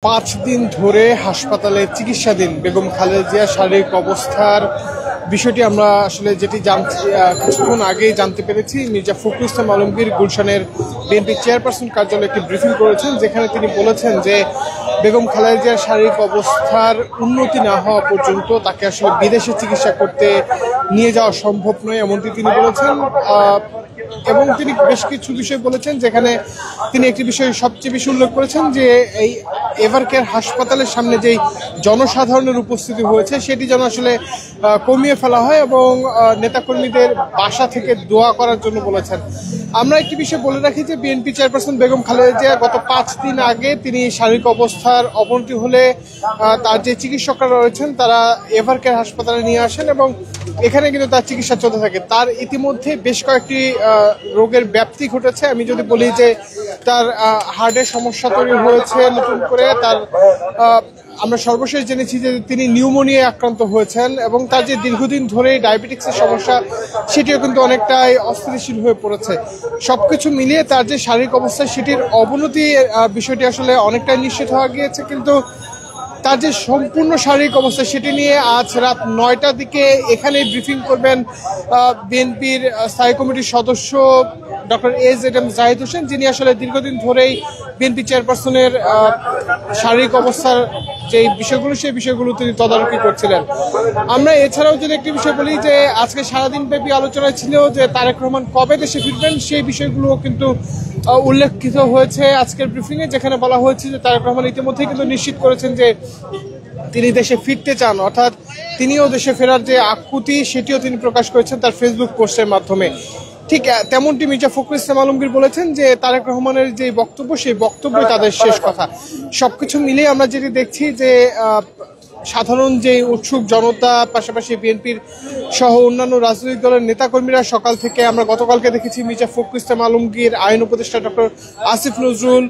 5 দিন ধরে হাসপাতালে চিকিৎসাধীন বেগম খালেদা জিয়ার শারীরিক অবস্থার বিষয়টি আমরা আসলে যেটি কিছুক্ষণ আগেই জানতে পেরেছি। মির্জা ফখরুল ইসলাম আলমগীর গুলশানের বিএনপি চেয়ারপারসন কার্যালয়ে একটি ব্রিফিং করেছেন, যেখানে তিনি বলেছেন যে বেগম খালেদা জিয়ার শারীরিক অবস্থার উন্নতি না হওয়া পর্যন্ত তাকে আসলে বিদেশে চিকিৎসা করতে নিয়ে যাওয়া সম্ভব নয়, এমনটি তিনি বলেছেন। এবং তিনি বেশ কিছু বিষয় বলেছেন, যেখানে তিনি একটি বিষয় সবচেয়ে বেশি উল্লেখ করেছেন যে এই এভারকেয়ার হাসপাতালের সামনে যেই জনসাধারণের উপস্থিতি হয়েছে সেটি যেন আসলে কমিয়ে ফেলা হয় এবং নেতাকর্মীদের বাসা থেকে দোয়া করার জন্য বলেছেন। আমরা একটি বিষয় বলে রাখি যে বিএনপি চেয়ারপারসন বেগম খালেদা জিয়া গত 5 দিন আগে তিনি শারীরিক অবস্থার অবনতি হলে তার যে চিকিৎসকরা রয়েছেন তারা এভারকেয়ার হাসপাতালে নিয়ে আসেন এবং এখানে কিন্তু তার চিকিৎসা চলতে থাকে। তার ইতিমধ্যে বেশ কয়েকটি রোগের ব্যাপ্তি ঘটেছে। আমি যদি বলি যে তার হার্টের সমস্যা তৈরি হয়েছে নতুন করে, তার আমরা সর্বশেষ জেনেছি যে তিনি নিউমোনিয়ায় আক্রান্ত হয়েছেন এবং তার যে দীর্ঘদিন ধরে ডায়াবেটিক্সের সমস্যা সেটিও কিন্তু অনেকটাই অস্থিতিশীল হয়ে পড়েছে। সবকিছু মিলিয়ে তার যে শারীরিক অবস্থা সেটির অবনতি বিষয়টি আসলে অনেকটাই নিশ্চিত হওয়া গিয়েছে, কিন্তু তার যে সম্পূর্ণ শারীরিক অবস্থা সেটি নিয়ে আজ রাত 9টার দিকে এখানে ব্রিফিং করবেন বিএনপির স্থায়ী কমিটির সদস্য ডক্টর এজেডএম জাহিদ হোসেন, যিনি আসলে দীর্ঘদিন ধরেই বিএনপি চেয়ারপারসনের শারীরিক অবস্থার যে বিষয়গুলো সেই বিষয়গুলো তিনি তদারকি করছিলেন। আমরা এছাড়াও যদি একটি বিষয় বলি যে আজকে সারাদিন ব্যাপী আলোচনা ছিল যে তারেক রহমান কবে দেশে ফিরবেন, সেই বিষয়গুলো কিন্তু উল্লেখিত হয়েছে আজকের ব্রিফিংয়ে, যেখানে বলা হয়েছে যে তারেক রহমান ইতিমধ্যেই কিন্তু নিশ্চিত করেছেন যে তিনি দেশে ফিরতে চান, অর্থাৎ তিনিও দেশে ফেরার যে আকুতি সেটিও তিনি প্রকাশ করেছেন তার ফেসবুক পোস্টের মাধ্যমে। ঠিক তেমনটি মির্জা ফখরুল ইসলাম আলমগীর বলেছেন যে তারেক রহমানের যে বক্তব্য সেই বক্তব্যই তাদের শেষ কথা। সবকিছু মিলিয়ে আমরা যেটি দেখছি যে সাধারণ যে উৎসুক জনতা, পাশাপাশি বিএনপির সহ অন্যান্য রাজনৈতিক দলের নেতাকর্মীরা সকাল থেকে, আমরা গতকালকে দেখেছি মির্জা ফখরুল ইসলাম আলমগীর, আইন উপদেষ্টা ডক্টর আসিফ নজরুল,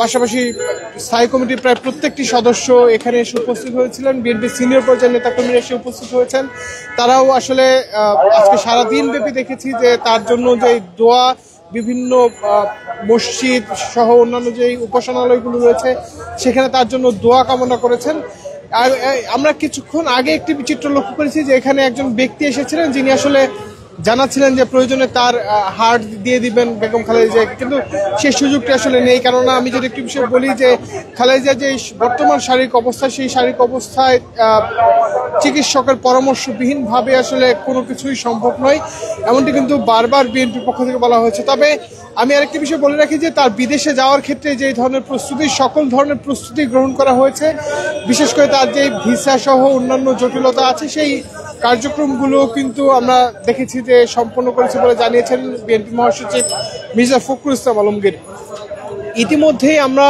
পাশাপাশি স্থায়ী কমিটির প্রায় প্রত্যেকটি সদস্য এখানে এসে উপস্থিত হয়েছিলেন। বিএনপি সিনিয়র পর্যায়ের নেতাকর্মীরা এসে উপস্থিত হয়েছেন। তারাও আসলে আজকে সারাদিন ব্যাপী দেখেছি যে তার জন্য যে দোয়া, বিভিন্ন মসজিদ সহ অন্যান্য যে উপাসনালয়গুলো রয়েছে সেখানে তার জন্য দোয়া কামনা করেছেন। আর আমরা কিছুক্ষণ আগে একটি চিত্র লক্ষ্য করেছি যে এখানে একজন ব্যক্তি এসেছিলেন যিনি আসলে জানাচ্ছিলেন যে প্রয়োজনে তার হার্ট দিয়ে দিবেন বেগম খালেদা জিয়াকে, কিন্তু সেই সুযোগটি আসলে নেই। কেননা আমি যদি একটি বিষয় বলি যে খালেদা জিয়ার যে বর্তমান শারীরিক অবস্থা সেই শারীরিক অবস্থায় চিকিৎসকের পরামর্শবিহীনভাবে আসলে কোনো কিছুই সম্ভব নয়, এমনটি কিন্তু বারবার বিএনপির পক্ষ থেকে বলা হয়েছে। তবে আমি আরেকটি বিষয় বলে রাখি যে তার বিদেশে যাওয়ার ক্ষেত্রে যে ধরনের প্রস্তুতি, সকল ধরনের প্রস্তুতি গ্রহণ করা হয়েছে। বিশেষ করে তার যে ভিসা সহ অন্যান্য জটিলতা আছে সেই কার্যক্রমগুলো কিন্তু আমরা দেখেছি যে সম্পন্ন করেছে বলে জানিয়েছেন বিএনপি মহাসচিব মির্জা ফখরুল ইসলাম আলমগীর। ইতিমধ্যেই আমরা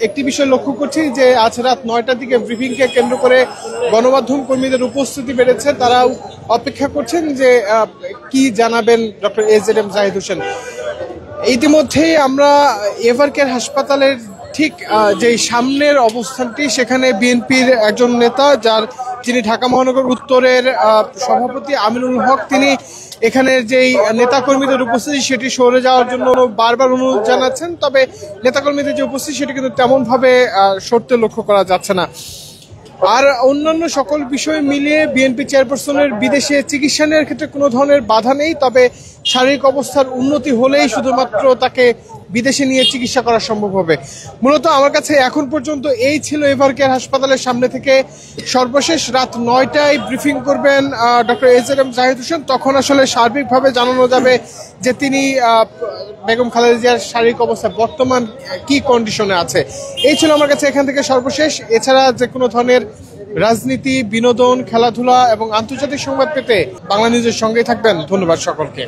একটি বিষয় লক্ষ্য করছি যে আজ রাত 9টার দিকে ব্রিফিংকে কেন্দ্র করে গণমাধ্যম কর্মীদের উপস্থিতি বেড়েছে। তারা অপেক্ষা করছেন যে কি জানাবেন ডক্টর এজেডএম জাহিদ হোসেন। ইতিমধ্যেই আমরা এভারকেয়ার হাসপাতালের ঠিক যে সামনের অবস্থানটি, সেখানে বিএনপির একজন নেতা যিনি ঢাকা মহানগর উত্তরের সভাপতি আমিনুল হক, তিনি এখানের যেই নেতাকর্মীদের উপস্থিতি সেটি সরে যাওয়ার জন্য বারবার অনুরোধ জানাচ্ছেন। তবে নেতাকর্মীদের যে উপস্থিতি সেটি কিন্তু তেমনভাবে সরতে লক্ষ্য করা যাচ্ছে না। আর অন্যান্য সকল বিষয় মিলিয়ে বিএনপি চেয়ারপারসনের বিদেশে চিকিৎসা নেওয়ার ক্ষেত্রে কোনো ধরনের বাধা নেই। তবে শারীরিক অবস্থার উন্নতি হলেই শুধুমাত্র তাকে বিদেশে নিয়ে চিকিৎসা করা সম্ভব হবে। মূলত আমার কাছে এখন পর্যন্ত এই ছিল এভারকেয়ার হাসপাতালের সামনে থেকে সর্বশেষ রাত 9টায় ব্রিফিং করবেন ডক্টর এজেডএম জাহিদ হোসেন। তখন আসলে সার্বিকভাবে জানানো যাবে যে তিনি বেগম খালেদা জিয়ার শারীরিক অবস্থা বর্তমান কি কন্ডিশনে আছে। এই ছিল আমার কাছে এখান থেকে সর্বশেষ। এছাড়া যে কোনো ধরনের রাজনীতি, বিনোদন, খেলাধুলা এবং আন্তর্জাতিক সংবাদ পেতে বাংলা নিউজের সঙ্গেই থাকবেন। ধন্যবাদ সকলকে।